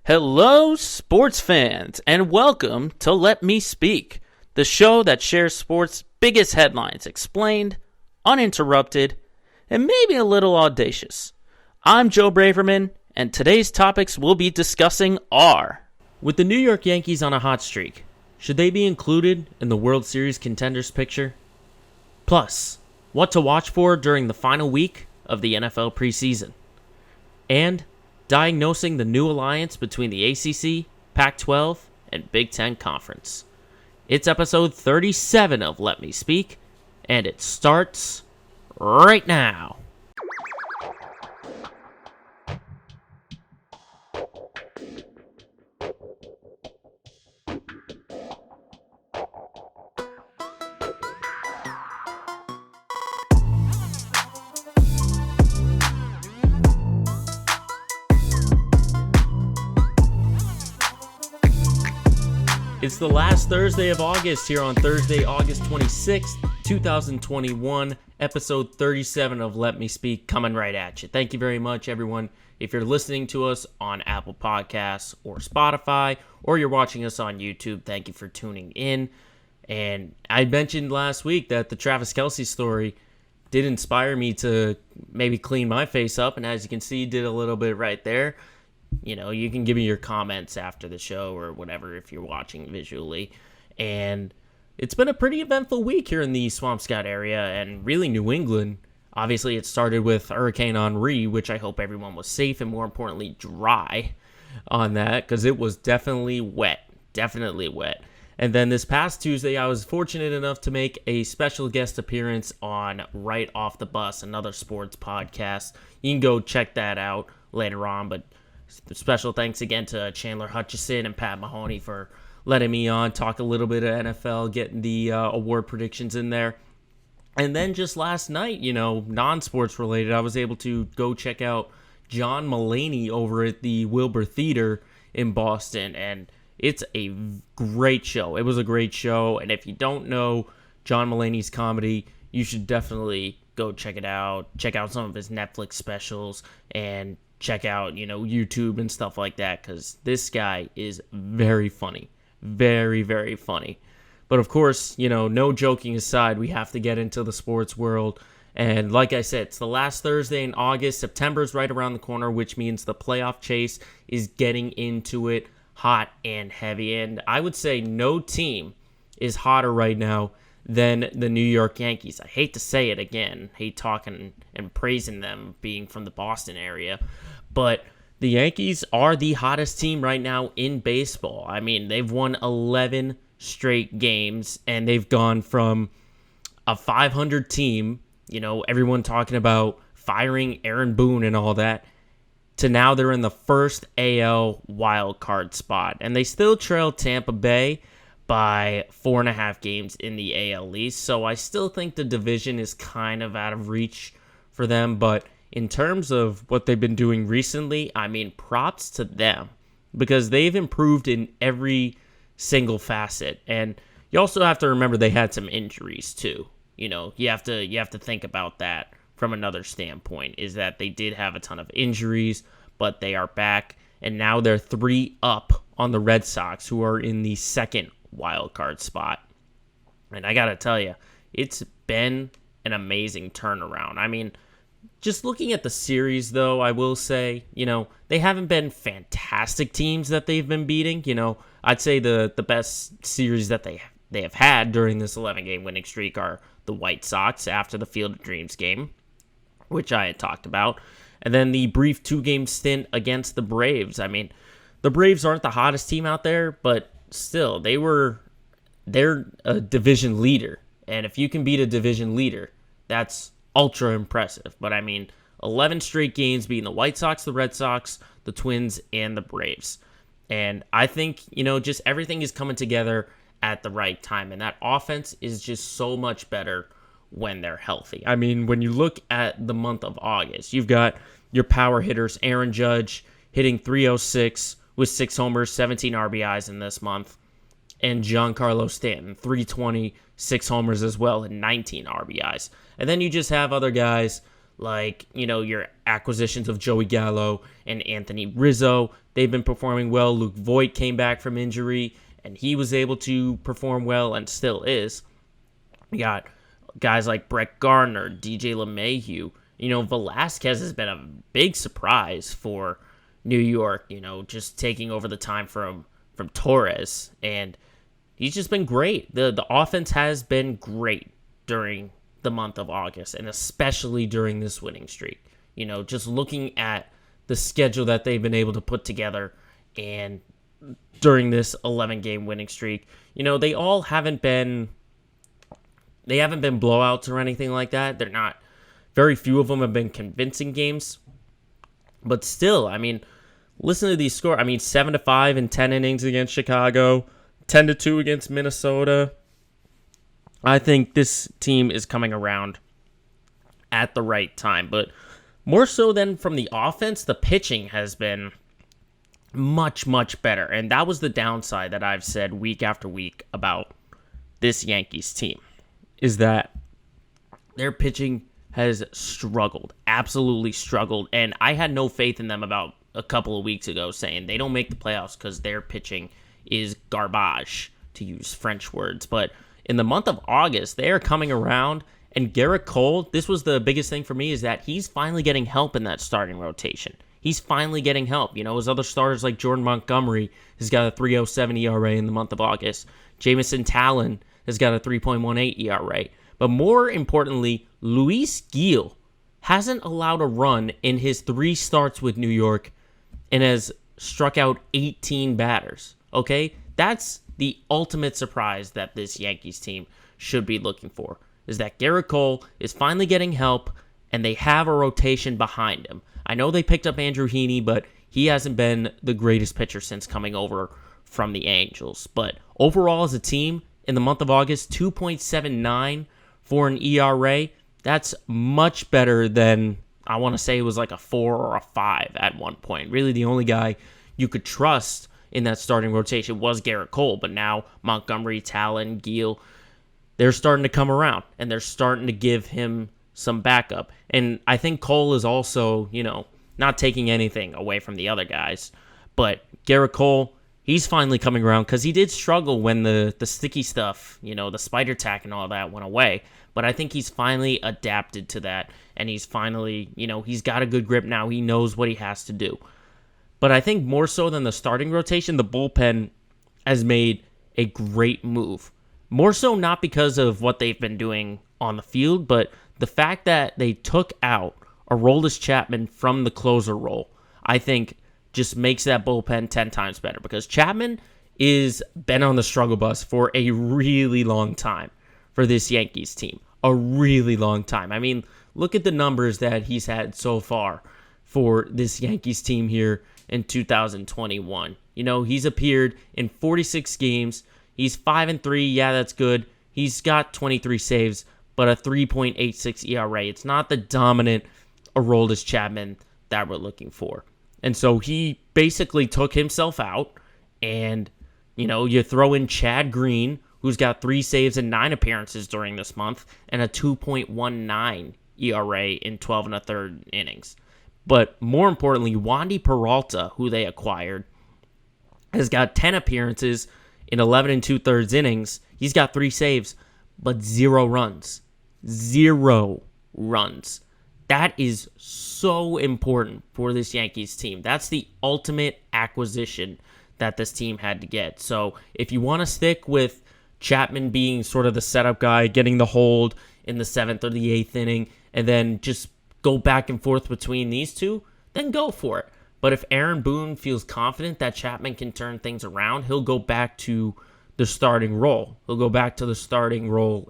Hello, sports fans, and welcome to Let Me Speak, the show that shares sports' biggest headlines explained, uninterrupted, and maybe a little audacious. I'm Joe Braverman, and today's topics we'll be discussing are: with the New York Yankees on a hot streak, should they be included in the World Series contenders picture? Plus, what to watch for during the final week of the NFL preseason. And diagnosing the new alliance between the ACC, Pac-12, and Big Ten Conference. It's episode 37 of Let Me Speak, and it starts right now. It's the last Thursday of August here on Thursday, August 26th, 2021, episode 37 of Let Me Speak, coming right at you. Thank you very much, everyone. If you're listening to us on Apple Podcasts or Spotify, or you're watching us on YouTube, thank you for tuning in. And I mentioned last week that the Travis Kelce story did inspire me to maybe clean my face up, and as you can see, did a little bit right there. You know, you can give me your comments after the show or whatever if you're watching visually. And it's been a pretty eventful week here in the Swampscott area and really New England. Obviously, it started with Hurricane Henri, which I hope everyone was safe and more importantly dry on that because it was definitely wet. Definitely wet. And then this past Tuesday, I was fortunate enough to make a special guest appearance on Right Off the Bus, another sports podcast. You can go check that out later on, but special thanks again to Chandler Hutchison and Pat Mahoney for letting me on, talk a little bit of NFL, getting the award predictions in there. And then just last night, non-sports related, I was able to go check out John Mulaney over at the Wilbur Theater in Boston. And it's a great show. It was a great show. And if you don't know John Mulaney's comedy, you should definitely go check it out. Check out some of his Netflix specials and check out, YouTube and stuff like that, because this guy is very funny. Very, very funny. But of course, no joking aside, we have to get into the sports world. And like I said, it's the last Thursday in August. September's right around the corner, which means the playoff chase is getting into it hot and heavy. And I would say no team is hotter right now than the New York Yankees. I hate to say it again, hate talking and praising them being from the Boston area, but the Yankees are the hottest team right now in baseball. I mean, they've won 11 straight games, and they've gone from a 500 team, everyone talking about firing Aaron Boone and all that, to now they're in the first AL wild card spot, and they still trail Tampa Bay by 4.5 games in the AL East. So I still think the division is kind of out of reach for them. But in terms of what they've been doing recently, I mean, props to them because they've improved in every single facet. And you also have to remember they had some injuries too. You have to think about that from another standpoint, is that they did have a ton of injuries, but they are back. And now they're 3 up on the Red Sox, who are in the second wild card spot. And I gotta tell you, it's been an amazing turnaround. I mean, just looking at the series, though, I will say, they haven't been fantastic teams that they've been beating. I'd say the best series that they have had during this 11-game winning streak are the White Sox after the Field of Dreams game, which I had talked about, and then the brief 2-game stint against the Braves. I mean, the Braves aren't the hottest team out there, but still, they're a division leader. And if you can beat a division leader, that's ultra impressive. But I mean, 11 straight games beating the White Sox, the Red Sox, the Twins, and the Braves. And I think, just everything is coming together at the right time. And that offense is just so much better when they're healthy. I mean, when you look at the month of August, you've got your power hitters, Aaron Judge hitting .306 with 6 homers, 17 RBIs in this month, and Giancarlo Stanton, .320, 6 homers as well, and 19 RBIs. And then you just have other guys like, your acquisitions of Joey Gallo and Anthony Rizzo. They've been performing well. Luke Voigt came back from injury, and he was able to perform well and still is. You got guys like Brett Gardner, DJ LeMahieu. Velasquez has been a big surprise for New York, just taking over the time from Torres, and he's just been great. The offense has been great during the month of August, and especially during this winning streak. Just looking at the schedule that they've been able to put together, and during this 11-game winning streak, they haven't been blowouts or anything like that. They're not. Very few of them have been convincing games, but still, listen to these scores. 7-5 in 10 innings against Chicago, 10-2 against Minnesota. I think this team is coming around at the right time, but more so than from the offense, the pitching has been much, much better, and that was the downside that I've said week after week about this Yankees team, is that their pitching has struggled, absolutely struggled, and I had no faith in them about a couple of weeks ago, saying they don't make the playoffs because their pitching is garbage, to use French words. But in the month of August, they are coming around, and Garrett Cole, this was the biggest thing for me, is that he's finally getting help in that starting rotation. He's finally getting help. His other starters like Jordan Montgomery has got a 3.07 ERA in the month of August. Jamison Talon has got a 3.18 ERA. But more importantly, Luis Gil hasn't allowed a run in his 3 starts with New York and has struck out 18 batters. Okay? That's the ultimate surprise that this Yankees team should be looking for, is that Garrett Cole is finally getting help and they have a rotation behind him. I know they picked up Andrew Heaney, but he hasn't been the greatest pitcher since coming over from the Angels. But overall as a team, in the month of August, 2.79 for an ERA. That's much better than, I want to say it was like a 4 or a 5 at one point. Really, the only guy you could trust in that starting rotation was Garrett Cole, but now Montgomery, Talon, Gil, they're starting to come around, and they're starting to give him some backup. And I think Cole is also, not taking anything away from the other guys, but Garrett Cole, he's finally coming around, because he did struggle when the sticky stuff, the spider tack and all that went away. But I think he's finally adapted to that, and he's finally, he's got a good grip now. He knows what he has to do. But I think more so than the starting rotation, the bullpen has made a great move. More so not because of what they've been doing on the field, but the fact that they took out Aroldis Chapman from the closer role, I think just makes that bullpen 10 times better, because Chapman is been on the struggle bus for a really long time for this Yankees team. A really long time. Look at the numbers that he's had so far for this Yankees team here in 2021. He's appeared in 46 games. He's 5-3. Yeah, that's good. He's got 23 saves, but a 3.86 ERA. It's not the dominant Aroldis Chapman that we're looking for. And so he basically took himself out, and, you throw in Chad Green, who's got 3 saves and 9 appearances during this month, and a 2.19 ERA in 12 1/3 innings. But more importantly, Wandy Peralta, who they acquired, has got 10 appearances in 11 2/3 innings. He's got 3 saves, but 0 runs. 0 runs. That is so important for this Yankees team. That's the ultimate acquisition that this team had to get. So if you want to stick with Chapman being sort of the setup guy, getting the hold in the 7th or the 8th inning, and then just go back and forth between these two, then go for it. But if Aaron Boone feels confident that Chapman can turn things around, he'll go back to the starting role. He'll go back to the starting role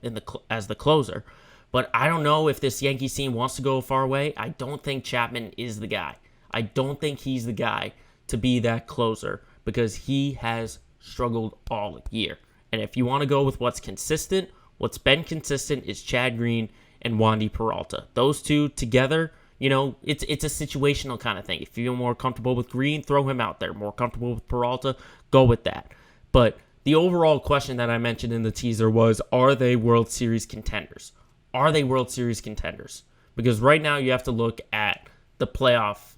as the closer. But I don't know if this Yankees team wants to go far away. I don't think Chapman is the guy. I don't think he's the guy to be that closer, because he has struggled all year. And if you want to go with what's consistent, what's been consistent is Chad Green and Wandy Peralta. Those two together, it's a situational kind of thing. If you're more comfortable with Green, throw him out there. More comfortable with Peralta, go with that. But the overall question that I mentioned in the teaser was, are they World Series contenders? Are they World Series contenders? Because right now you have to look at the playoff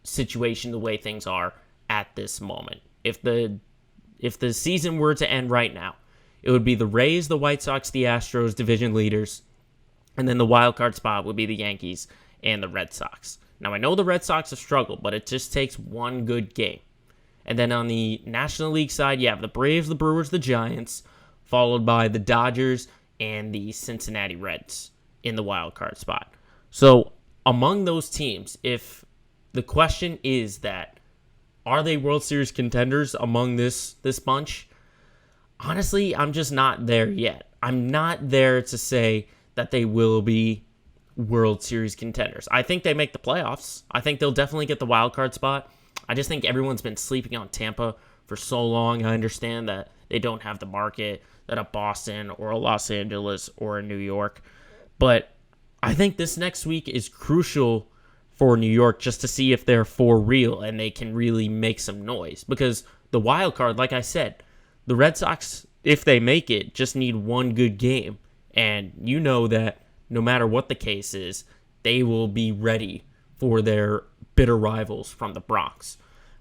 situation the way things are at this moment. If the season were to end right now, it would be the Rays, the White Sox, the Astros, division leaders, and then the wild card spot would be the Yankees and the Red Sox. Now, I know the Red Sox have struggled, but it just takes one good game. And then on the National League side, you have the Braves, the Brewers, the Giants, followed by the Dodgers and the Cincinnati Reds in the wild card spot. So among those teams, if the question is that, are they World Series contenders among this bunch? Honestly, I'm just not there yet. I'm not there to say that they will be World Series contenders. I think they make the playoffs. I think they'll definitely get the wild card spot. I just think everyone's been sleeping on Tampa for so long. I understand that they don't have the market that a Boston or a Los Angeles or a New York. But I think this next week is crucial for New York just to see if they're for real and they can really make some noise. Because the wild card, like I said, the Red Sox, if they make it, just need one good game. And you know that no matter what the case is, they will be ready for their bitter rivals from the Bronx.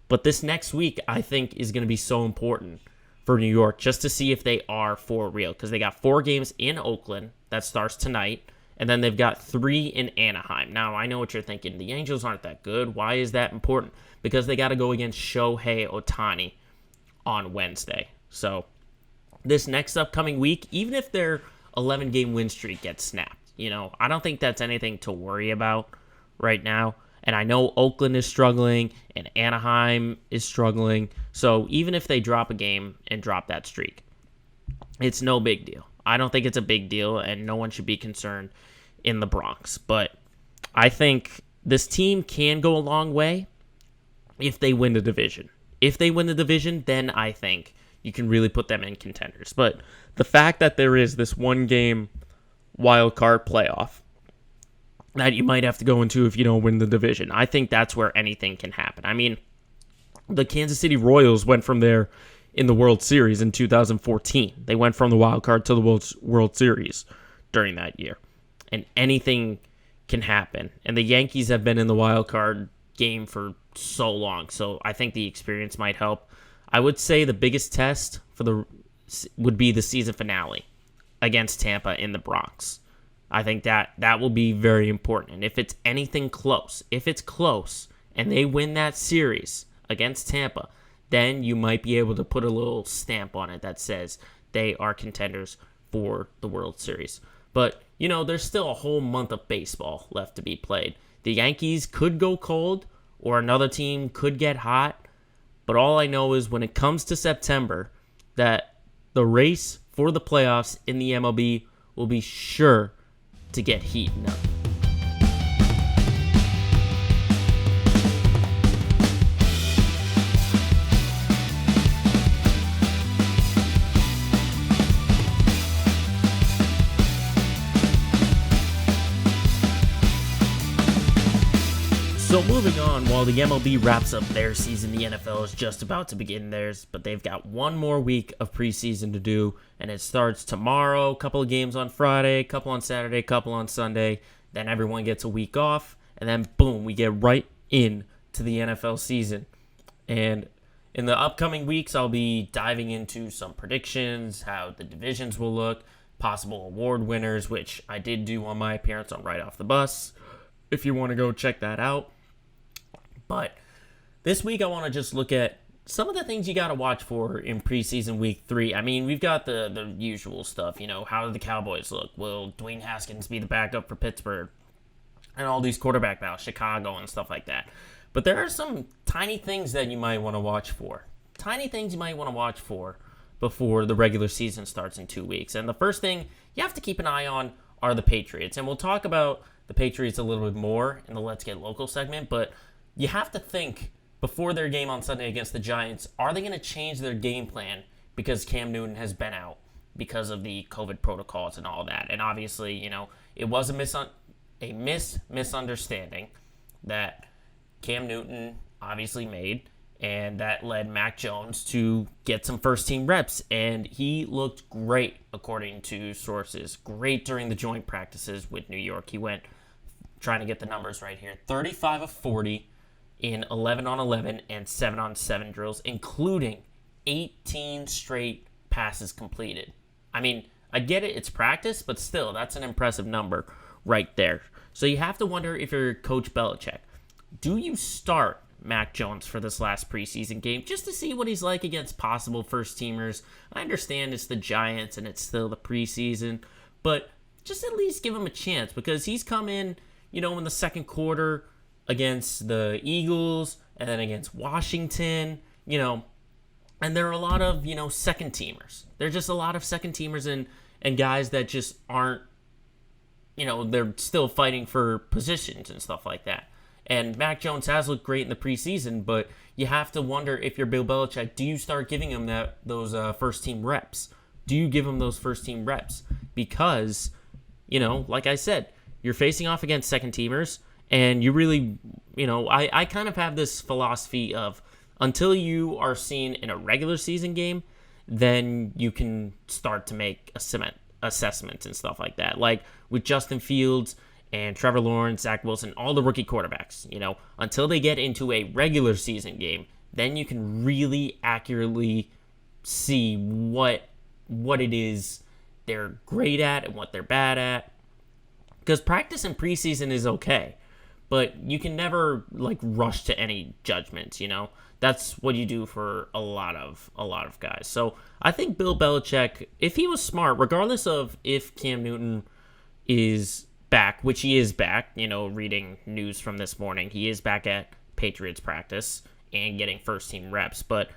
But this next week, I think, is going to be so important for New York just to see if they are for real. Because they got 4 games in Oakland that starts tonight. And then they've got 3 in Anaheim. Now, I know what you're thinking. The Angels aren't that good. Why is that important? Because they got to go against Shohei Ohtani on Wednesday. So this next upcoming week, even if their 11-game win streak gets snapped, I don't think that's anything to worry about right now. And I know Oakland is struggling and Anaheim is struggling. So even if they drop a game and drop that streak, it's no big deal. I don't think it's a big deal, and no one should be concerned in the Bronx. But I think this team can go a long way if they win the division. If they win the division, then I think you can really put them in contenders. But the fact that there is this one-game wild card playoff that you might have to go into if you don't win the division, I think that's where anything can happen. I mean, the Kansas City Royals went from there in the World Series in 2014. They went from the wild card to the World Series during that year. And anything can happen. And the Yankees have been in the wild card game for so long. So I think the experience might help. I would say the biggest test would be the season finale against Tampa in the Bronx. I think that will be very important. And if it's anything close, and they win that series against Tampa, then you might be able to put a little stamp on it that says they are contenders for the World Series. But, there's still a whole month of baseball left to be played. The Yankees could go cold, or another team could get hot. But all I know is when it comes to September, that the race for the playoffs in the MLB will be sure to get heated up. So moving on, while the MLB wraps up their season, the NFL is just about to begin theirs, but they've got one more week of preseason to do, and it starts tomorrow, a couple of games on Friday, a couple on Saturday, a couple on Sunday, then everyone gets a week off, and then boom, we get right into the NFL season. And in the upcoming weeks, I'll be diving into some predictions, how the divisions will look, possible award winners, which I did do on my appearance on Right Off the Bus, if you want to go check that out. But this week I want to just look at some of the things you got to watch for in preseason week 3. I mean, we've got the usual stuff, how do the Cowboys look? Will Dwayne Haskins be the backup for Pittsburgh? And all these quarterback battles, Chicago and stuff like that. But there are some tiny things that you might want to watch for. Before the regular season starts in 2 weeks. And the first thing you have to keep an eye on are the Patriots. And we'll talk about the Patriots a little bit more in the Let's Get Local segment, but you have to think before their game on Sunday against the Giants, are they going to change their game plan because Cam Newton has been out because of the COVID protocols and all that? And obviously, it was a misunderstanding that Cam Newton obviously made, and that led Mac Jones to get some first-team reps, and he looked great, according to sources. Great during the joint practices with New York. He went trying to get the numbers right here. 35 of 40 in 11 on 11 and 7 on 7 drills, including 18 straight passes completed. I mean, I get it, it's practice, but still, that's an impressive number right there. So you have to wonder if you're Coach Belichick, do you start Mac Jones for this last preseason game just to see what he's like against possible first-teamers? I understand it's the Giants and it's still the preseason, but just at least give him a chance because he's come in, in the second quarter against the Eagles and then against Washington, and there are a lot of, second teamers. There's just a lot of second teamers and guys that just aren't, they're still fighting for positions and stuff like that. And Mac Jones has looked great in the preseason, but you have to wonder if you're Bill Belichick, do you start giving him those first-team reps? Do you give him those first-team reps? Because, like I said, you're facing off against second-teamers, and you really, I kind of have this philosophy of until you are seen in a regular season game, then you can start to make assessments and stuff like that. Like with Justin Fields and Trevor Lawrence, Zach Wilson, all the rookie quarterbacks, until they get into a regular season game, then you can really accurately see what it is they're great at and what they're bad at. Because practice and preseason is okay, but you can never rush to any judgments, That's what you do for a lot of guys. So I think Bill Belichick, if he was smart, regardless of if Cam Newton is back, which he is back, reading news from this morning, he is back at Patriots practice and getting first team reps. But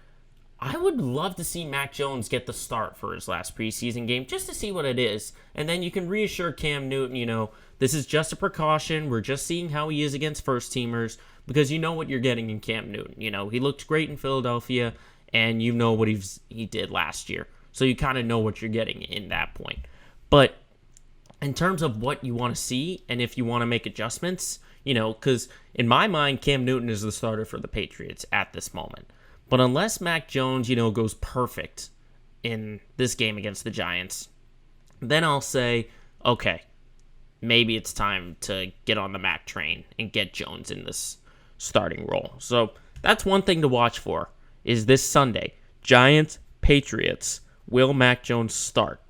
I would love to see Mac Jones get the start for his last preseason game just to see what it is. And then you can reassure Cam Newton, this is just a precaution. We're just seeing how he is against first teamers because you know what you're getting in Cam Newton. He looked great in Philadelphia and you know what he did last year. So you kind of know what you're getting in that point. But in terms of what you want to see and if you want to make adjustments, because in my mind, Cam Newton is the starter for the Patriots at this moment. But unless Mac Jones, goes perfect in this game against the Giants, then I'll say, okay, maybe it's time to get on the Mac train and get Jones in this starting role. So that's one thing to watch for is this Sunday, Giants, Patriots, will Mac Jones start?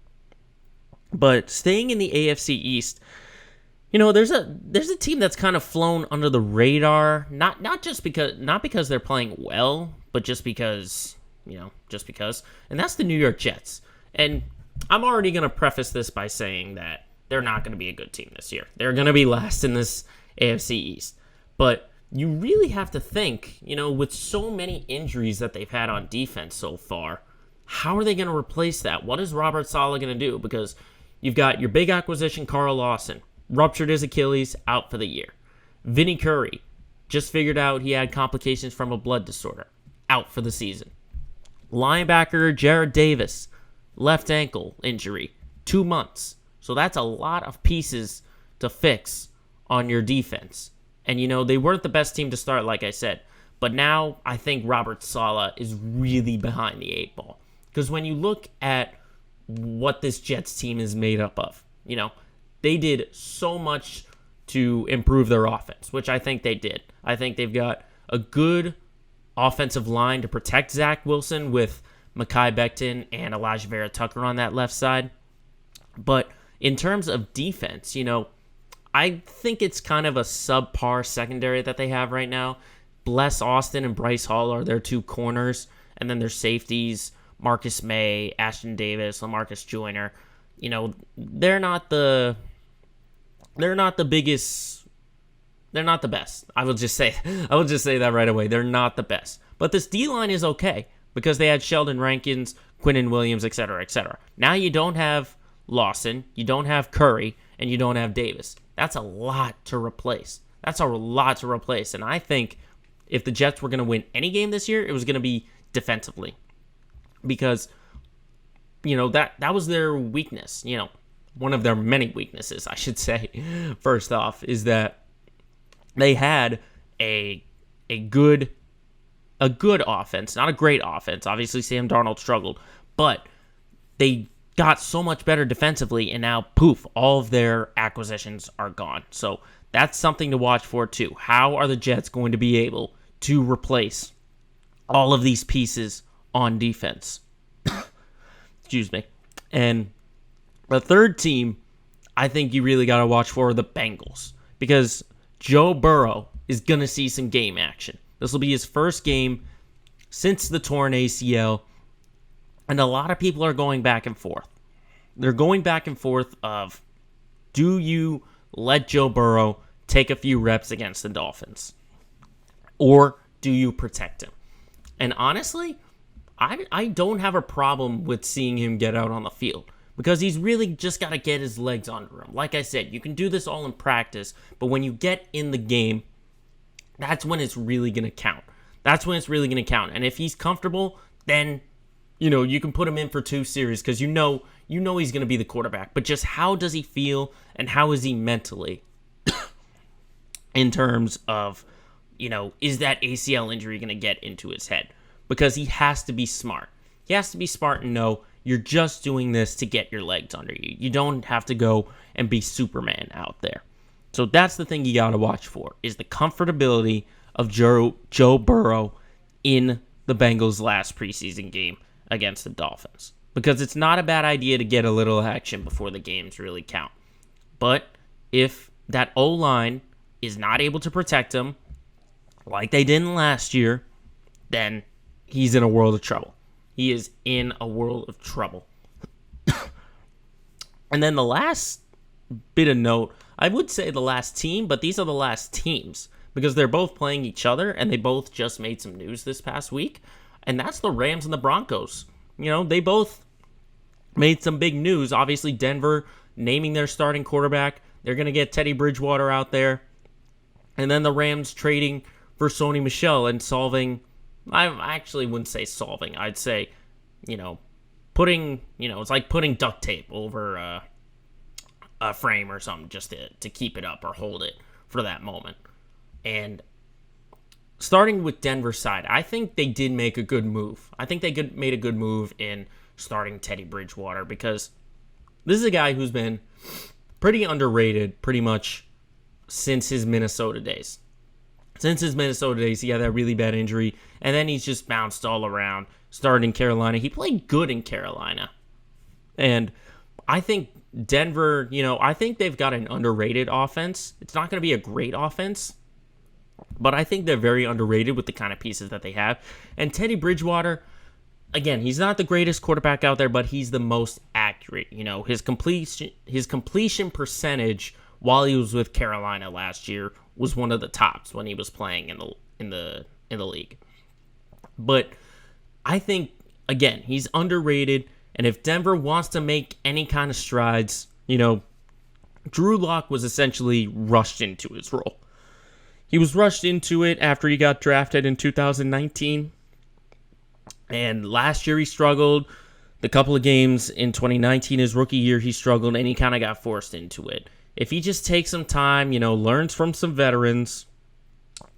But staying in the AFC East, there's a team that's kind of flown under the radar, not because they're playing well, but just because, and that's the New York Jets. And I'm already going to preface this by saying that they're not going to be a good team this year. They're going to be last in this AFC East. But you really have to think, with so many injuries that they've had on defense so far, how are they going to replace that? What is Robert Saleh going to do? Because you've got your big acquisition, Carl Lawson, ruptured his Achilles, out for the year. Vinny Curry just figured out he had complications from a blood disorder, out for the season. Linebacker Jarrad Davis, left ankle injury, 2 months. So that's a lot of pieces to fix on your defense. And, they weren't the best team to start, like I said. But now I think Robert Saleh is really behind the 8 ball. Because when you look at what this Jets team is made up of, they did so much to improve their offense, which I think they did. I think they've got a good offensive line to protect Zach Wilson with Mekhi Becton and Elijah Vera Tucker on that left side. But in terms of defense, I think it's kind of a subpar secondary that they have right now. Bless Austin and Bryce Hall are their 2 corners, and then their safeties, Marcus May, Ashton Davis, LaMarcus Joyner. They're not the biggest. They're not the best. I will just say that right away. They're not the best. But this D-line is okay because they had Sheldon Rankins, Quinnen Williams, etc., etc. Now you don't have Lawson, you don't have Curry, and you don't have Davis. That's a lot to replace. And I think if the Jets were going to win any game this year, it was going to be defensively. Because, that was their weakness. One of their many weaknesses, I should say, first off, is that they had a good offense, not a great offense. Obviously, Sam Darnold struggled, but they got so much better defensively, and now, poof, all of their acquisitions are gone. So That's something to watch for too. How are the Jets going to be able to replace all of these pieces on defense? Excuse me. And the third team I think you really got to watch for the Bengals, because Joe Burrow is going to see some game action. This will be his first game since the torn ACL, and a lot of people are going back and forth. They're going back and forth of, do you let Joe Burrow take a few reps against the Dolphins, or do you protect him? And honestly, I don't have a problem with seeing him get out on the field, because he's really just got to get his legs under him. Like I said, you can do this all in practice, but when you get in the game, that's when it's really going to count. That's when it's really going to count. And if he's comfortable, then, you can put him in for 2 series, because you know he's going to be the quarterback. But just how does he feel, and how is he mentally in terms of, is that ACL injury going to get into his head? Because he has to be smart. He has to be smart and know you're just doing this to get your legs under you. You don't have to go and be Superman out there. So that's the thing you got to watch for, is the comfortability of Joe Burrow in the Bengals' last preseason game against the Dolphins. Because it's not a bad idea to get a little action before the games really count. But if that O-line is not able to protect him, like they didn't last year, then he's in a world of trouble. He is in a world of trouble. And then the last bit of note, I would say the last team, but these are the last teams, because they're both playing each other, and they both just made some news this past week, and that's the Rams and the Broncos. They both made some big news. Obviously, Denver naming their starting quarterback. They're going to get Teddy Bridgewater out there. And then the Rams trading for Sony Michel and solving, I actually wouldn't say solving, I'd say, putting, it's like putting duct tape over a frame or something just to keep it up or hold it for that moment. And starting with Denver's side, I think they did make a good move. I think they made a good move in starting Teddy Bridgewater, because this is a guy who's been pretty underrated pretty much since his Minnesota days. He had that really bad injury, and then he's just bounced all around, started in Carolina. He played good in Carolina. And I think Denver, I think they've got an underrated offense. It's not going to be a great offense, but I think they're very underrated with the kind of pieces that they have. And Teddy Bridgewater, again, he's not the greatest quarterback out there, but he's the most accurate. His completion percentage while he was with Carolina last year was one of the tops when he was playing in the league. But I think, again, he's underrated, and if Denver wants to make any kind of strides, Drew Lock was essentially rushed into his role. He was rushed into it after he got drafted in 2019, and last year he struggled. The couple of games in 2019, his rookie year, he struggled, and he kind of got forced into it. If he just takes some time, learns from some veterans,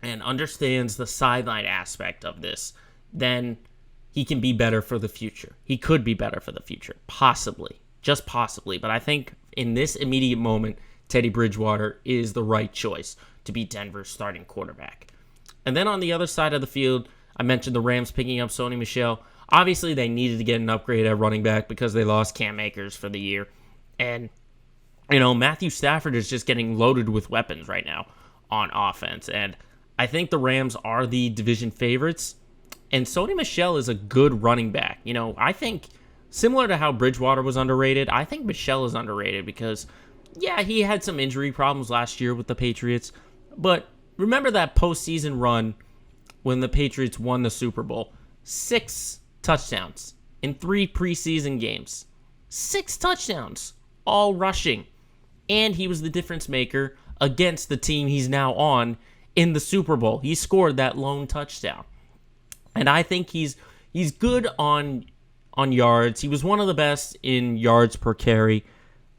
and understands the sideline aspect of this, then he can be better for the future. He could be better for the future. Possibly. Just possibly. But I think in this immediate moment, Teddy Bridgewater is the right choice to be Denver's starting quarterback. And then on the other side of the field, I mentioned the Rams picking up Sony Michel. Obviously, they needed to get an upgrade at running back because they lost Cam Akers for the year. And Matthew Stafford is just getting loaded with weapons right now on offense. And I think the Rams are the division favorites. And Sony Michel is a good running back. I think similar to how Bridgewater was underrated, I think Michel is underrated because, yeah, he had some injury problems last year with the Patriots. But remember that postseason run when the Patriots won the Super Bowl? 6 touchdowns in 3 preseason games. 6 touchdowns, all rushing. And he was the difference maker against the team he's now on in the Super Bowl. He scored that lone touchdown. And I think he's good on yards. He was one of the best in yards per carry.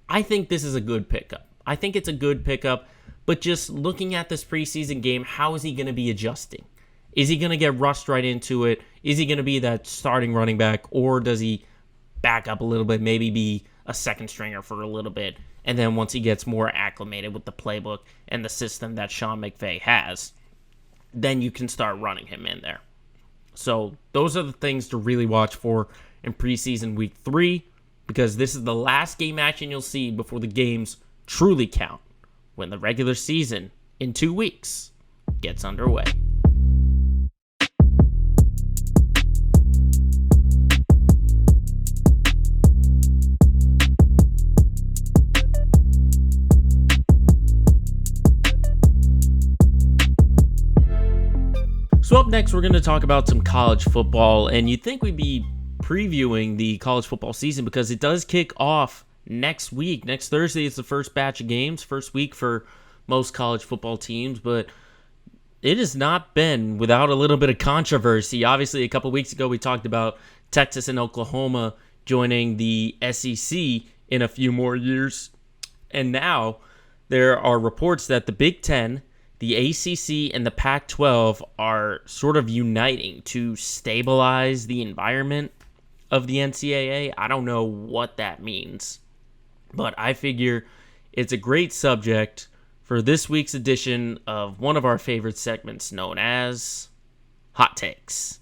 I think this is a good pickup. I think it's a good pickup. But just looking at this preseason game, how is he going to be adjusting? Is he going to get rushed right into it? Is he going to be that starting running back? Or does he back up a little bit, maybe be a second stringer for a little bit, And then once he gets more acclimated with the playbook and the system that Sean McVay has, then you can start running him in there. So those are the things to really watch for in preseason week 3, because this is the last game action you'll see before the games truly count, when the regular season in 2 weeks gets underway. So up next, we're going to talk about some college football, and you'd think we'd be previewing the college football season because it does kick off next week. Next Thursday is the first batch of games, first week for most college football teams, but it has not been without a little bit of controversy. Obviously, a couple weeks ago, we talked about Texas and Oklahoma joining the SEC in a few more years, and now there are reports that the Big Ten, the ACC, and the Pac-12 are sort of uniting to stabilize the environment of the NCAA. I don't know what that means, but I figure it's a great subject for this week's edition of one of our favorite segments known as Hot Takes.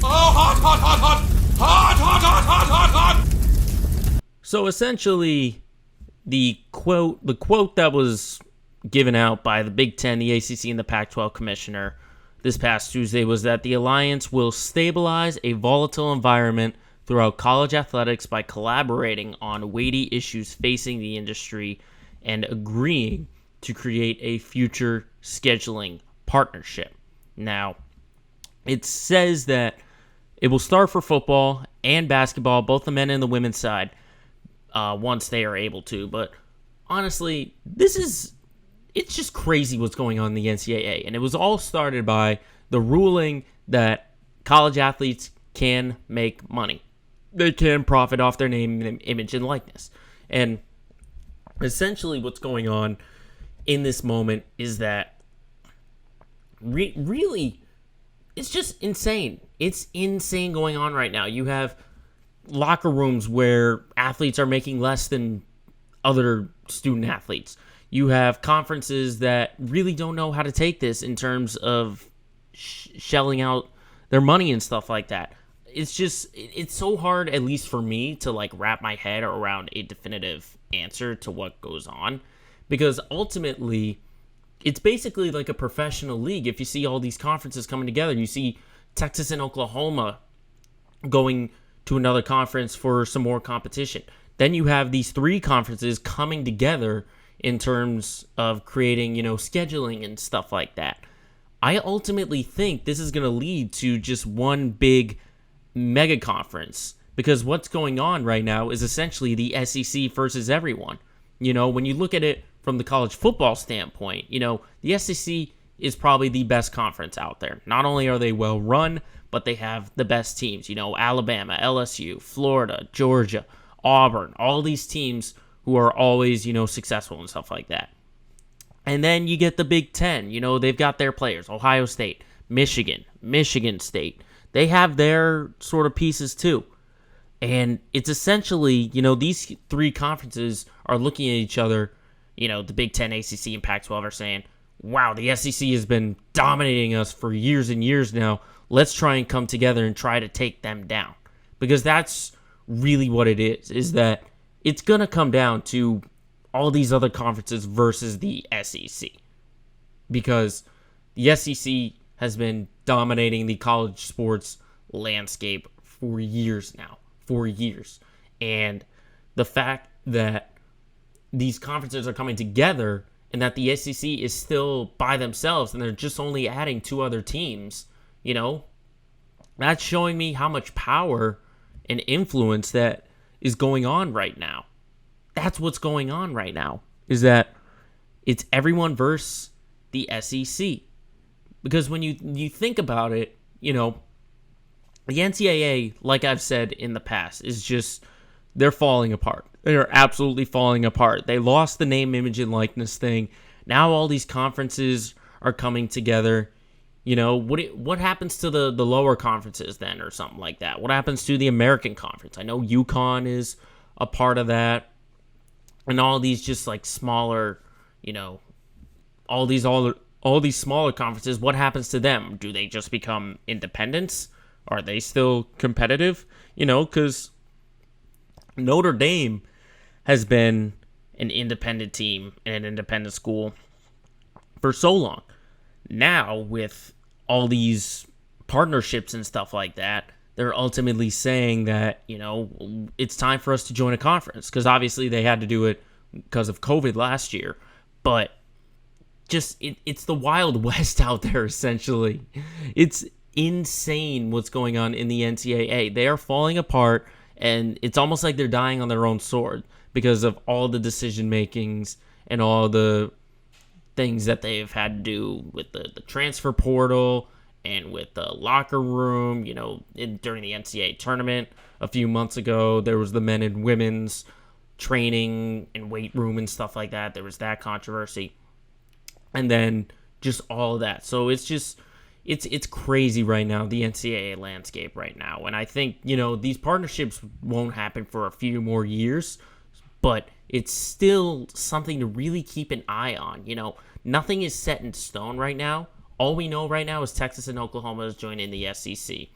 Oh, hot, hot, hot, hot! Hot, hot, hot, hot, hot, hot! So essentially, the quote that was given out by the Big Ten, the ACC, and the Pac-12 commissioner this past Tuesday was that the alliance will stabilize a volatile environment throughout college athletics by collaborating on weighty issues facing the industry and agreeing to create a future scheduling partnership. Now, it says that it will start for football and basketball, both the men and the women's side, once they are able to. But honestly, it's just crazy what's going on in the NCAA. And it was all started by the ruling that college athletes can make money. They can profit off their name, image, and likeness. And essentially what's going on in this moment is that really, it's just insane. It's insane going on right now. You have locker rooms where athletes are making less than other student athletes. You have conferences that really don't know how to take this in terms of shelling out their money and stuff like that. It's so hard, at least for me, to like wrap my head around a definitive answer to what goes on, because ultimately it's basically like a professional league. If you see all these conferences coming together, you see Texas and Oklahoma going to another conference for some more competition. Then you have these 3 conferences coming together in terms of creating, scheduling and stuff like that. I ultimately think this is going to lead to just one big mega conference, because what's going on right now is essentially the SEC versus everyone. When you look at it from the college football standpoint, the SEC is probably the best conference out there. Not only are they well run, but they have the best teams. Alabama, LSU, Florida, Georgia, Auburn, all these teams who are always, successful and stuff like that. And then you get the Big Ten. They've got their players. Ohio State, Michigan State. They have their sort of pieces too. And it's essentially, these 3 conferences are looking at each other. The Big Ten, ACC, and Pac-12 are saying, wow, the SEC has been dominating us for years and years now. Let's try and come together and try to take them down. Because that's really what it is that it's going to come down to all these other conferences versus the SEC. Because the SEC has been dominating the college sports landscape for years now. For years. And the fact that these conferences are coming together and that the SEC is still by themselves and they're just only adding 2 other teams, that's showing me how much power and influence that is going on right now. That's what's going on right now, is that it's everyone versus the SEC. Because when you think about it, the NCAA, like I've said in the past, is just, they're falling apart. They are absolutely falling apart. They lost the name, image, and likeness thing. Now all these conferences are coming together. What happens to the lower conferences then, or something like that? What happens to the American Conference? I know UConn is a part of that. and all these just like smaller, you know, all these smaller conferences, what happens to them? Do they just become independents? Are they still competitive? You know, because Notre Dame has been an independent team and an independent school for so long. Now, with all these partnerships and stuff like that, they're ultimately saying that, you know, it's time for us to join a conference, because obviously they had to do it because of COVID last year. But just it's the Wild West out there, essentially. It's insane what's going on in the NCAA. They are falling apart, and it's almost like they're dying on their own sword because of all the decision makings and all the things that they've had to do with the transfer portal and with the locker room. You know, during the NCAA tournament a few months ago, there was the men and women's training and weight room and stuff like that. There was that controversy. And then just all of that. So it's just, it's crazy right now, the NCAA landscape right now. And I think, you know, these partnerships won't happen for a few more years, but it's still something to really keep an eye on. You know, nothing is set in stone right now. All we know right now is Texas and Oklahoma is joining the SEC,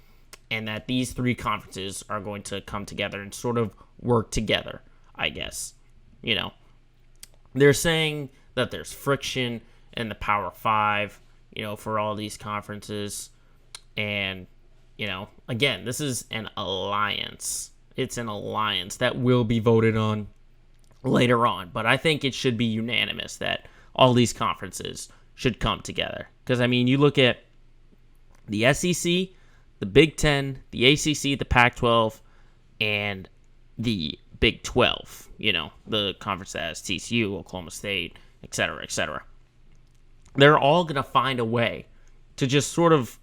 and that these three conferences are going to come together and sort of work together, I guess. You know, they're saying that there's friction in the Power Five, you know, for all these conferences. And, you know, again, this is an alliance. It's an alliance that will be voted on later on. But I think it should be unanimous that all these conferences should come together. Because, I mean, you look at the SEC, the Big Ten, the ACC, the Pac-12, and the Big 12, you know, the conference that has TCU, Oklahoma State, et cetera, et cetera. They're all going to find a way to just sort of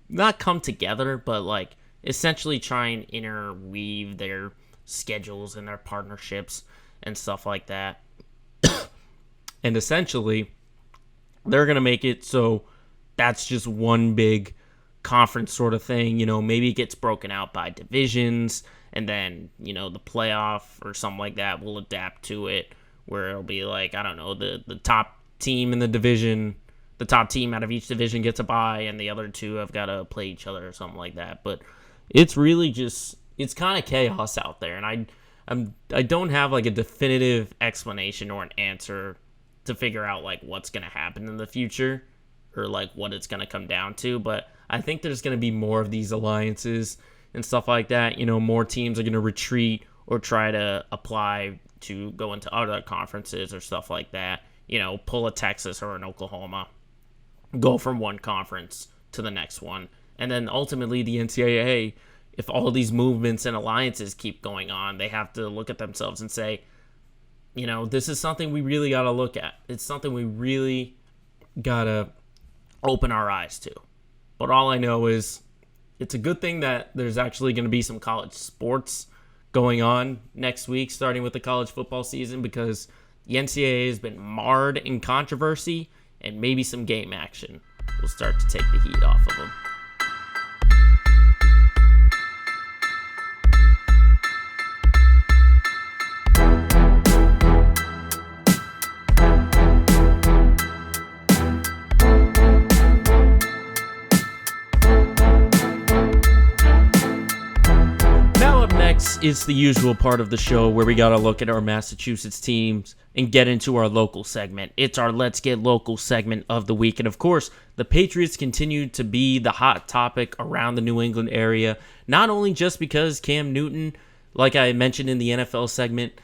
not come together, but like essentially try and interweave their schedules and their partnerships and stuff like that. And essentially, they're going to make it so that's just one big conference sort of thing. You know, maybe it gets broken out by divisions, and then, you know, the playoff or something like that will adapt to it, where it'll be like, I don't know, the top team in the division, the top team out of each division gets a bye, and the other two have got to play each other or something like that. But it's really just, it's kind of chaos out there, and I don't have like a definitive explanation or an answer to figure out like what's going to happen in the future or like what it's going to come down to. But I think there's going to be more of these alliances and stuff like that. You know, more teams are going to retreat or try to apply to go into other conferences or stuff like that. You know, pull a Texas or an Oklahoma, go from one conference to the next one. And then ultimately the NCAA, if all these movements and alliances keep going on, they have to look at themselves and say, you know, this is something we really got to look at. It's something we really got to open our eyes to. But all I know is it's a good thing that there's actually going to be some college sports going on next week, starting with the college football season, because the NCAA has been marred in controversy, and maybe some game action will start to take the heat off of them. It's the usual part of the show where we got to look at our Massachusetts teams and get into our local segment. It's our Let's Get Local segment of the week. And of course, the Patriots continue to be the hot topic around the New England area, not only just because Cam Newton, like I mentioned in the NFL segment,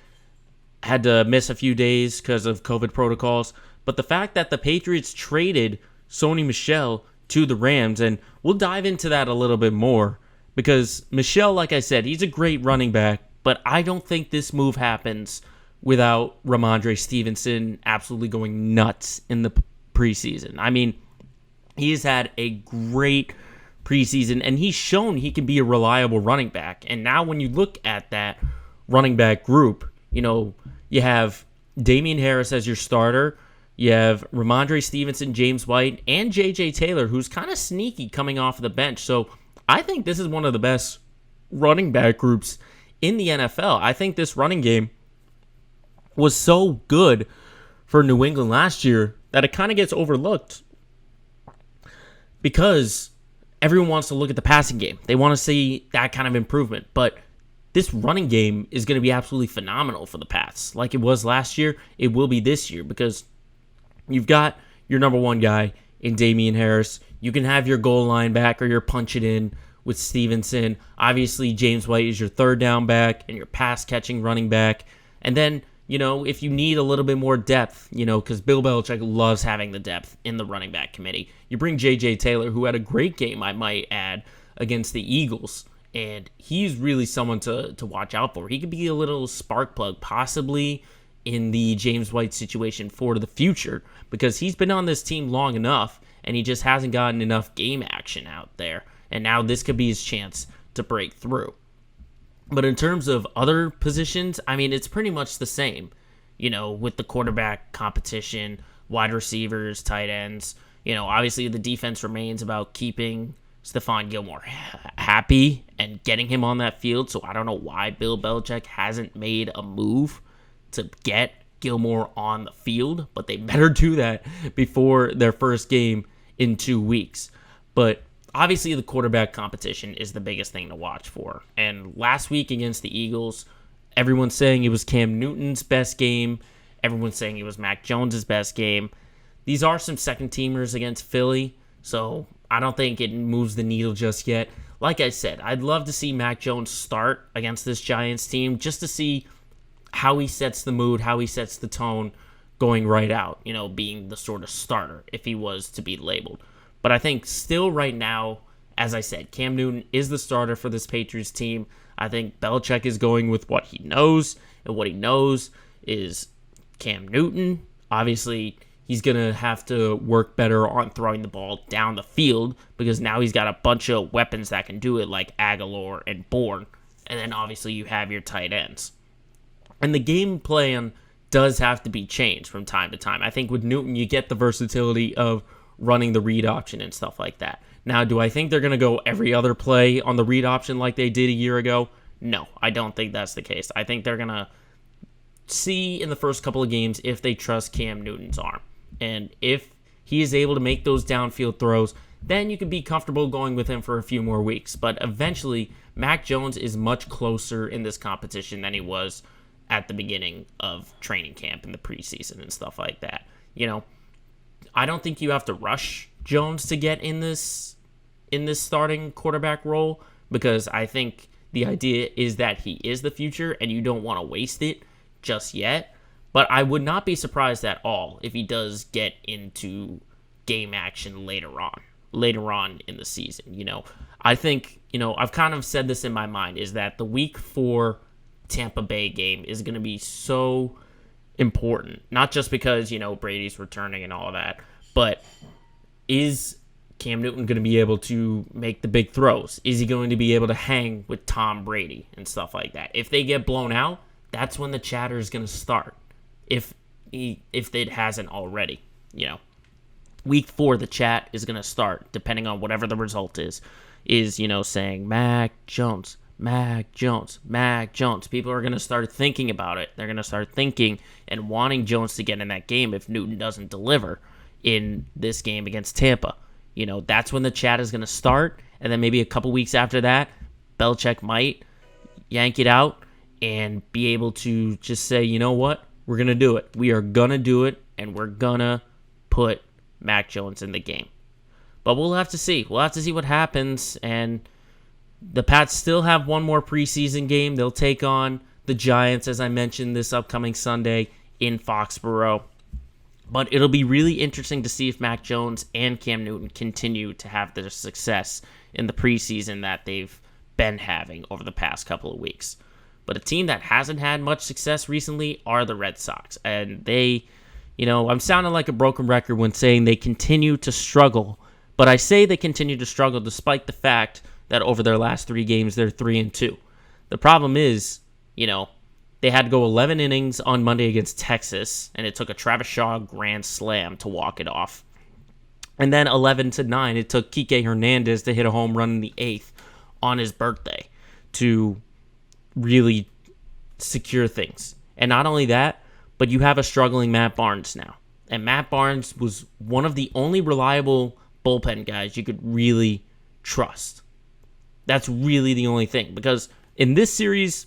had to miss a few days because of COVID protocols, but the fact that the Patriots traded Sony Michel to the Rams, and we'll dive into that a little bit more. Because Michel, like I said, he's a great running back, but I don't think this move happens without Ramondre Stevenson absolutely going nuts in the preseason. I mean, he's had a great preseason, and he's shown he can be a reliable running back. And now when you look at that running back group, you know, you have Damian Harris as your starter, you have Ramondre Stevenson, James White, and J.J. Taylor, who's kind of sneaky coming off the bench. So I think this is one of the best running back groups in the NFL. I think this running game was so good for New England last year that it kind of gets overlooked because everyone wants to look at the passing game. They want to see that kind of improvement. But this running game is going to be absolutely phenomenal for the Pats. Like it was last year, it will be this year because you've got your number one guy in Damian Harris. You can have your goal line back or your punch it in with Stevenson. Obviously, James White is your third down back and your pass catching running back. And then, if you need a little bit more depth, because Bill Belichick loves having the depth in the running back committee, you bring J.J. Taylor, who had a great game, I might add, against the Eagles. And he's really someone to watch out for. He could be a little spark plug, possibly in the James White situation for the future, because he's been on this team long enough, and he just hasn't gotten enough game action out there. And now this could be his chance to break through. But in terms of other positions, it's pretty much the same, with the quarterback competition, wide receivers, tight ends. Obviously the defense remains about keeping Stephon Gilmore happy and getting him on that field. So I don't know why Bill Belichick hasn't made a move to get Gilmore on the field, but they better do that before their first game in 2 weeks. But obviously the quarterback competition is the biggest thing to watch for. And last week against the Eagles, everyone's saying it was Cam Newton's best game. Everyone's saying it was Mac Jones' best game. These are some second teamers against Philly, so I don't think it moves the needle just yet. Like I said, I'd love to see Mac Jones start against this Giants team just to see how he sets the mood, how he sets the tone going right out, being the sort of starter if he was to be labeled. But I think still right now, as I said, Cam Newton is the starter for this Patriots team. I think Belichick is going with what he knows, and what he knows is Cam Newton. Obviously, he's going to have to work better on throwing the ball down the field because now he's got a bunch of weapons that can do it, like Aguilar and Bourne. And then obviously you have your tight ends. And the game plan does have to be changed from time to time. I think with Newton, you get the versatility of running the read option and stuff like that. Now, do I think they're going to go every other play on the read option like they did a year ago? No, I don't think that's the case. I think they're going to see in the first couple of games if they trust Cam Newton's arm. And if he is able to make those downfield throws, then you can be comfortable going with him for a few more weeks. But eventually, Mac Jones is much closer in this competition than he was at the beginning of training camp in the preseason and stuff like that. I don't think you have to rush Jones to get in this starting quarterback role because I think the idea is that he is the future and you don't want to waste it just yet. But I would not be surprised at all if he does get into game action later on in the season. I think, I've kind of said this in my mind is that the week 4 Tampa Bay game is going to be so important, not just because, Brady's returning and all of that, but is Cam Newton going to be able to make the big throws? Is he going to be able to hang with Tom Brady and stuff like that? If they get blown out, that's when the chatter is going to start. If it hasn't already, week 4, the chat is going to start, depending on whatever the result is saying Mac Jones, Mac Jones, Mac Jones. People are going to start thinking about it. They're going to start thinking and wanting Jones to get in that game if Newton doesn't deliver in this game against Tampa. That's when the chat is going to start. And then maybe a couple weeks after that, Belichick might yank it out and be able to just say, you know what? We're going to do it. We are going to do it, and we're going to put Mac Jones in the game. But we'll have to see. We'll have to see what happens. And the Pats still have one more preseason game. They'll take on the Giants, as I mentioned, this upcoming Sunday in Foxborough. But it'll be really interesting to see if Mac Jones and Cam Newton continue to have their success in the preseason that they've been having over the past couple of weeks. But a team that hasn't had much success recently are the Red Sox. And they, I'm sounding like a broken record when saying they continue to struggle. But I say they continue to struggle despite the fact that over their last 3 games, they're 3-2. The problem is, they had to go 11 innings on Monday against Texas, and it took a Travis Shaw grand slam to walk it off. And then 11-9, it took Kike Hernandez to hit a home run in the 8th on his birthday to really secure things. And not only that, but you have a struggling Matt Barnes now. And Matt Barnes was one of the only reliable bullpen guys you could really trust. That's really the only thing. Because in this series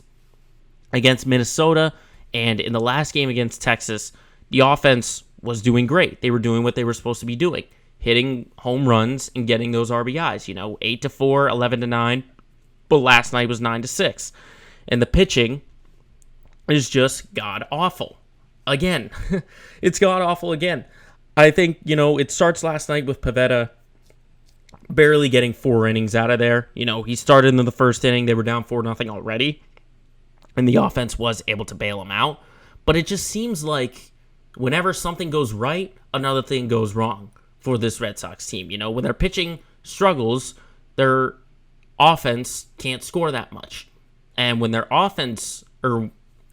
against Minnesota and in the last game against Texas, the offense was doing great. They were doing what they were supposed to be doing, hitting home runs and getting those RBIs. 8-4, 11-9, but last night was 9-6. And the pitching is just god-awful. Again, it's god-awful again. I think, it starts last night with Pivetta barely getting 4 innings out of there. He started in the first inning. They were down 4-0 already, and the offense was able to bail him out. But it just seems like whenever something goes right, another thing goes wrong for this Red Sox team. When their pitching struggles, their offense can't score that much. And when their offense, or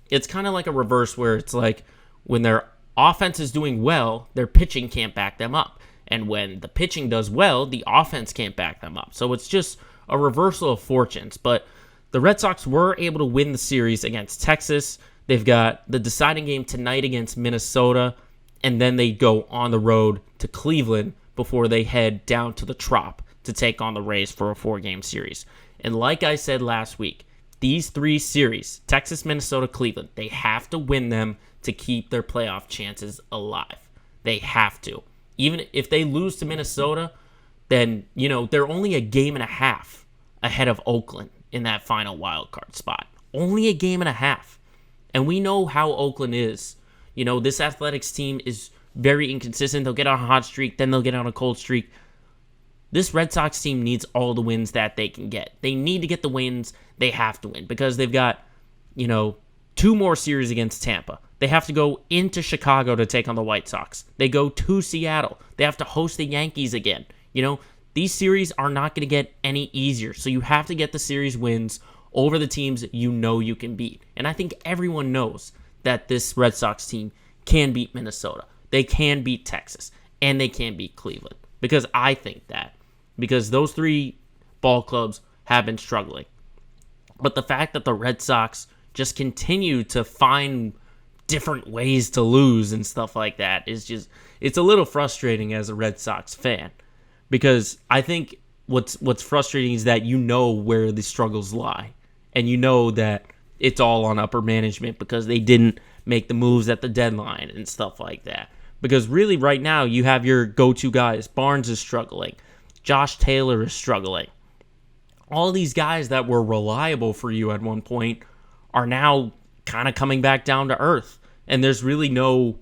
it's kind of like a reverse where it's like when their offense is doing well, their pitching can't back them up. And when the pitching does well, the offense can't back them up. So it's just a reversal of fortunes. But the Red Sox were able to win the series against Texas. They've got the deciding game tonight against Minnesota, and then they go on the road to Cleveland before they head down to the Trop to take on the Rays for a 4-game series. And like I said last week, these 3 series, Texas, Minnesota, Cleveland, they have to win them to keep their playoff chances alive. They have to. Even if they lose to Minnesota, then, they're only a game and a half ahead of Oakland in that final wild card spot. Only a game and a half. And we know how Oakland is. This Athletics team is very inconsistent. They'll get on a hot streak, then they'll get on a cold streak. This Red Sox team needs all the wins that they can get. They need to get the wins. They have to win because they've got, 2 more series against Tampa. They have to go into Chicago to take on the White Sox. They go to Seattle. They have to host the Yankees again. These series are not going to get any easier. So you have to get the series wins over the teams you can beat. And I think everyone knows that this Red Sox team can beat Minnesota. They can beat Texas. And they can beat Cleveland. Because I think that. Because those 3 ball clubs have been struggling. But the fact that the Red Sox just continue to find different ways to lose and stuff like that is just, it's a little frustrating as a Red Sox fan. Because I think what's frustrating is that where the struggles lie. And that it's all on upper management because they didn't make the moves at the deadline and stuff like that. Because really right now you have your go-to guys. Barnes is struggling. Josh Taylor is struggling. All these guys that were reliable for you at one point are now kind of coming back down to earth. And there's really no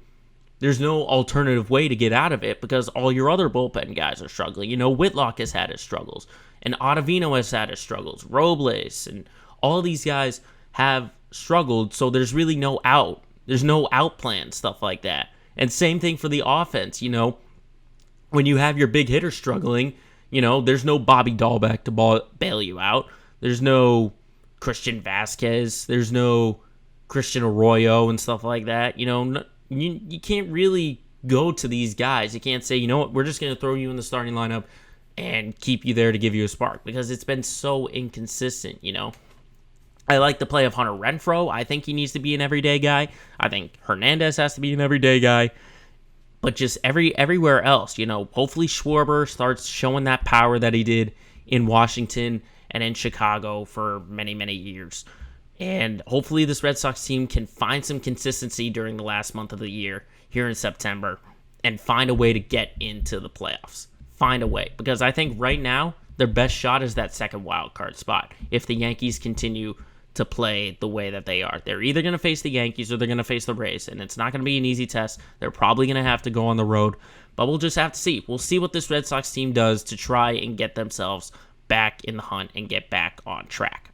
alternative way to get out of it because all your other bullpen guys are struggling. Whitlock has had his struggles. And Ottavino has had his struggles. Robles and all these guys have struggled. So there's really no out. There's no out plan, stuff like that. And same thing for the offense. When you have your big hitter struggling, there's no Bobby Dahlbeck to bail you out. There's no Christian Vasquez. There's no Christian Arroyo and stuff like that. You can't really go to these guys. You can't say, we're just going to throw you in the starting lineup and keep you there to give you a spark because it's been so inconsistent, I like the play of Hunter Renfroe. I think he needs to be an everyday guy. I think Hernandez has to be an everyday guy. But just everywhere else, hopefully Schwarber starts showing that power that he did in Washington and in Chicago for many, many years. And hopefully this Red Sox team can find some consistency during the last month of the year here in September and find a way to get into the playoffs. Find a way. Because I think right now their best shot is that second wild card spot if the Yankees continue to play the way that they are. They're either going to face the Yankees or they're going to face the Rays, and it's not going to be an easy test. They're probably going to have to go on the road, but we'll just have to see. We'll see what this Red Sox team does to try and get themselves back in the hunt and get back on track.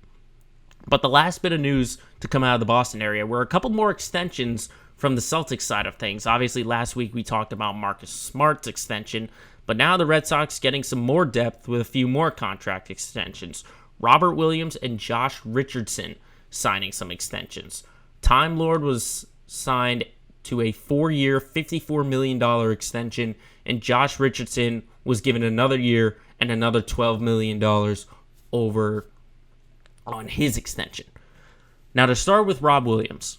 But the last bit of news to come out of the Boston area were a couple more extensions from the Celtics side of things. Obviously, last week we talked about Marcus Smart's extension, but now the Red Sox getting some more depth with a few more contract extensions. Robert Williams and Josh Richardson signing some extensions. Time Lord was signed to a 4-year, $54 million extension, and Josh Richardson was given another year and another $12 million over on his extension. Now, to start with Rob Williams,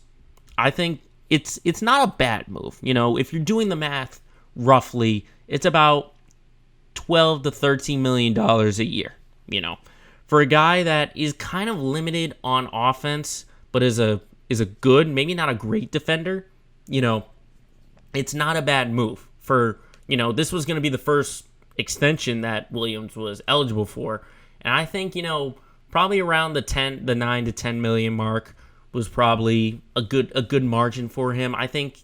I think it's not a bad move. If you're doing the math roughly, it's about $12 to $13 million a year. For a guy that is kind of limited on offense, but is a good, maybe not a great defender, it's not a bad move. This was going to be the first extension that Williams was eligible for, and I think probably around the 9 to 10 million mark was probably a good margin for him. I think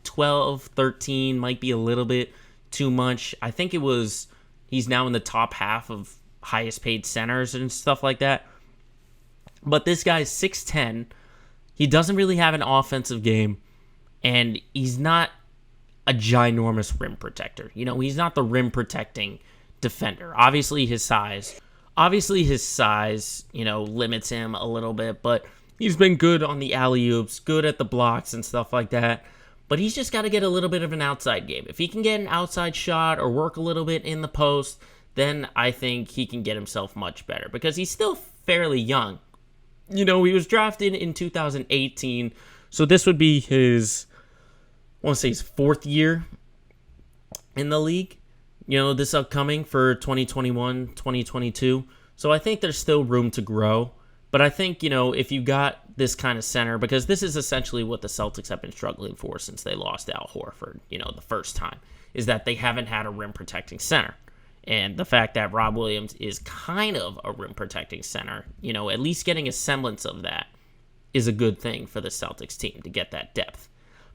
12, 13 might be a little bit too much. I think he's now in the top half of highest paid centers and stuff like that. But this guy's 6'10". He doesn't really have an offensive game, and he's not a ginormous rim protector. He's not the rim protecting defender. Obviously his size, limits him a little bit, but he's been good on the alley-oops, good at the blocks and stuff like that. But he's just got to get a little bit of an outside game. If he can get an outside shot or work a little bit in the post, then I think he can get himself much better, because he's still fairly young. He was drafted in 2018, so this would be his fourth year in the league, this upcoming for 2021, 2022. So I think there's still room to grow. But I think, if you got this kind of center, because this is essentially what the Celtics have been struggling for since they lost Al Horford, the first time, is that they haven't had a rim protecting center. And the fact that Rob Williams is kind of a rim protecting center, at least getting a semblance of that is a good thing for the Celtics team to get that depth.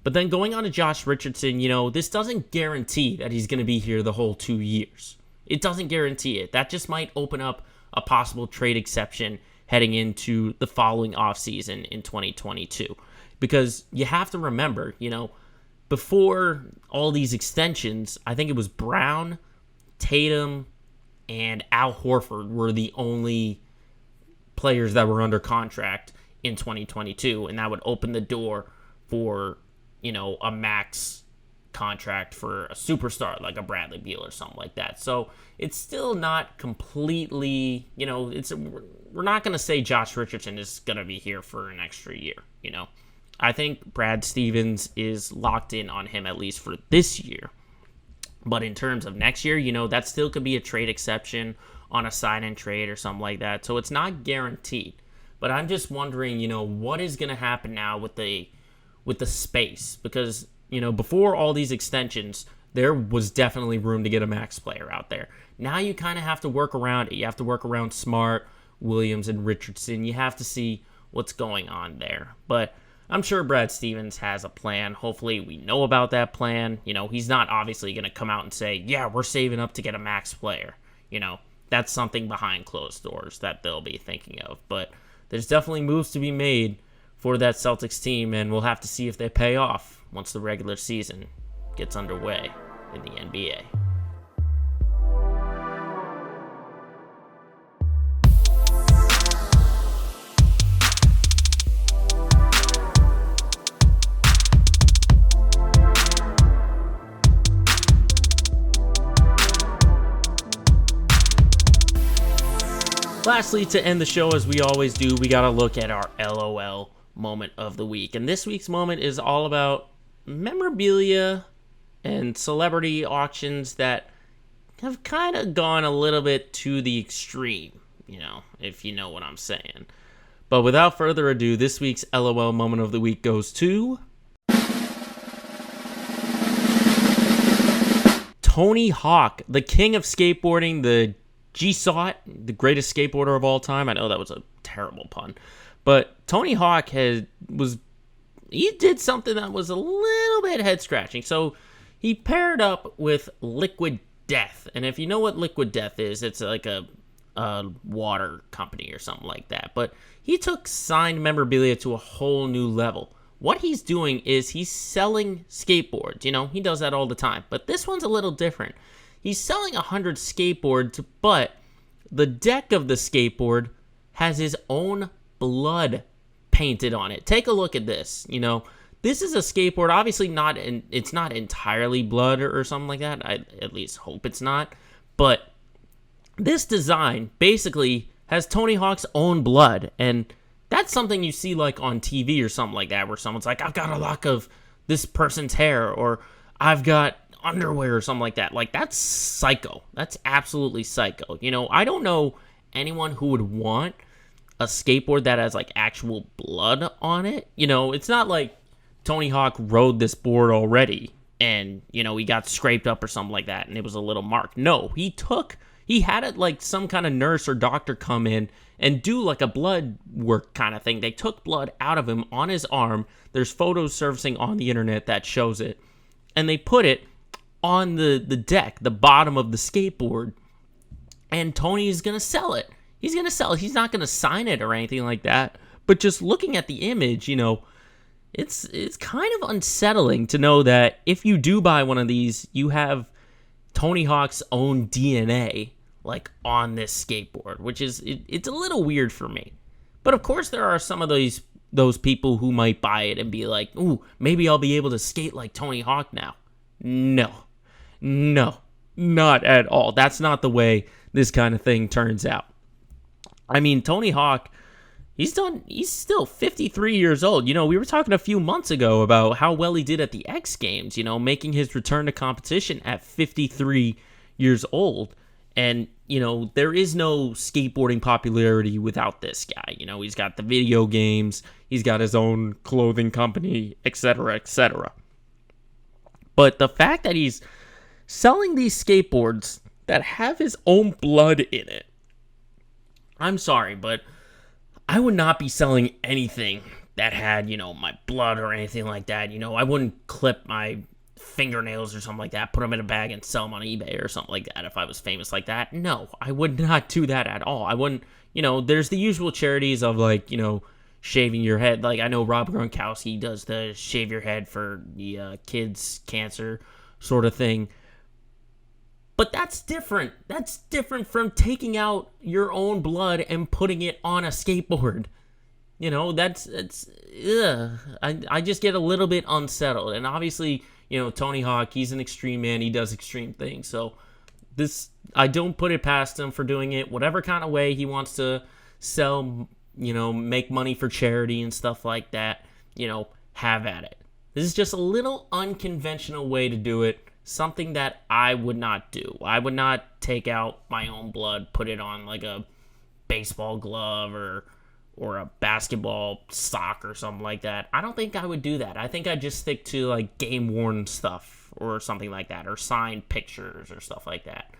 But then going on to Josh Richardson, this doesn't guarantee that he's going to be here the whole 2 years. It doesn't guarantee it. That just might open up a possible trade exception heading into the following offseason in 2022. Because you have to remember, before all these extensions, I think it was Brown, Tatum, and Al Horford were the only players that were under contract in 2022, and that would open the door for, a max contract for a superstar like a Bradley Beal or something like that. So it's still not completely, we're not going to say Josh Richardson is going to be here for an extra year. I think Brad Stevens is locked in on him at least for this year. But in terms of next year, that still could be a trade exception on a sign-and trade or something like that. So it's not guaranteed. But I'm just wondering, what is going to happen now with the space? Because, before all these extensions, there was definitely room to get a max player out there. Now you kind of have to work around it. You have to work around Smart, Williams, and Richardson. You have to see what's going on there. But I'm sure Brad Stevens has a plan. Hopefully we know about that plan. He's not obviously going to come out and say, yeah, we're saving up to get a max player. That's something behind closed doors that they'll be thinking of. But there's definitely moves to be made for that Celtics team, and we'll have to see if they pay off once the regular season gets underway in the NBA. Lastly, to end the show, as we always do, we got to look at our LOL moment of the week. And this week's moment is all about memorabilia and celebrity auctions that have kind of gone a little bit to the extreme, if you know what I'm saying. But without further ado, this week's LOL moment of the week goes to Tony Hawk, the king of skateboarding, the G-Sot, the greatest skateboarder of all time. I know that was a terrible pun. But Tony Hawk he did something that was a little bit head-scratching. So he paired up with Liquid Death. And if you know what Liquid Death is, it's like a water company or something like that. But he took signed memorabilia to a whole new level. What he's doing is he's selling skateboards. He does that all the time. But this one's a little different. He's selling 100 skateboards, but the deck of the skateboard has his own blood painted on it. Take a look at this. This is a skateboard, obviously it's not entirely blood or something like that. I at least hope it's not. But this design basically has Tony Hawk's own blood, and That's something you see like on TV or something like that, where someone's like, I've got a lock of this person's hair, or I've got underwear or something like that. Like, that's psycho. That's absolutely psycho. I don't know anyone who would want a skateboard that has like actual blood on it. It's not like Tony Hawk rode this board already and, he got scraped up or something like that and it was a little mark. No, he had it like some kind of nurse or doctor come in and do like a blood work kind of thing. They took blood out of him on his arm. There's photos surfacing on the internet that shows it. And they put it on the deck, the bottom of the skateboard. And Tony is going to sell it. He's going to sell it. He's not going to sign it or anything like that. But just looking at the image, it's kind of unsettling to know that if you do buy one of these, you have Tony Hawk's own DNA like on this skateboard, which is it's a little weird for me. But of course there are some of those people who might buy it and be like, ooh, maybe I'll be able to skate like Tony Hawk now. No, not at all. That's not the way this kind of thing turns out. I mean, Tony Hawk, he's still 53 years old. We were talking a few months ago about how well he did at the X Games, making his return to competition at 53 years old. And, there is no skateboarding popularity without this guy. He's got the video games, he's got his own clothing company, etc., etc. But the fact that he's selling these skateboards that have his own blood in it, I'm sorry, but I would not be selling anything that had, my blood or anything like that. I wouldn't clip my fingernails or something like that, put them in a bag and sell them on eBay or something like that if I was famous like that. No, I would not do that at all. I wouldn't, there's the usual charities of like, shaving your head. Like I know Rob Gronkowski does the shave your head for the kids' cancer sort of thing. But that's different. That's different from taking out your own blood and putting it on a skateboard. I just get a little bit unsettled. And obviously, Tony Hawk, he's an extreme man. He does extreme things. So I don't put it past him for doing it whatever kind of way he wants to sell, make money for charity and stuff like that. Have at it. This is just a little unconventional way to do it. Something that I would not do. I would not take out my own blood, put it on like a baseball glove or a basketball sock or something like that. I don't think I would do that. I think I'd just stick to like game-worn stuff or something like that, or signed pictures or stuff like that.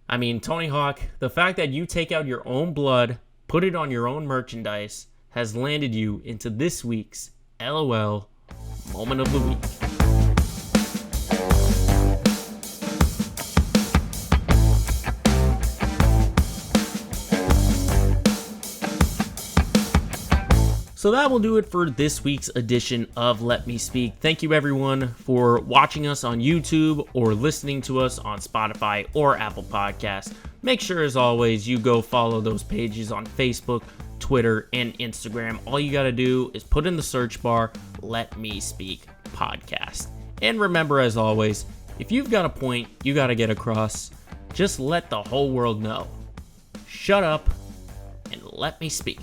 I mean, Tony Hawk, the fact that you take out your own blood, put it on your own merchandise, has landed you into this week's LOL Moment of the Week. So that will do it for this week's edition of Let Me Speak. Thank you everyone for watching us on YouTube or listening to us on Spotify or Apple Podcasts. Make sure, as always, you go follow those pages on Facebook, Twitter, and Instagram. All you got to do is put in the search bar, Let Me Speak Podcast. And remember, as always, if you've got a point you got to get across, just let the whole world know. Shut up and let me speak.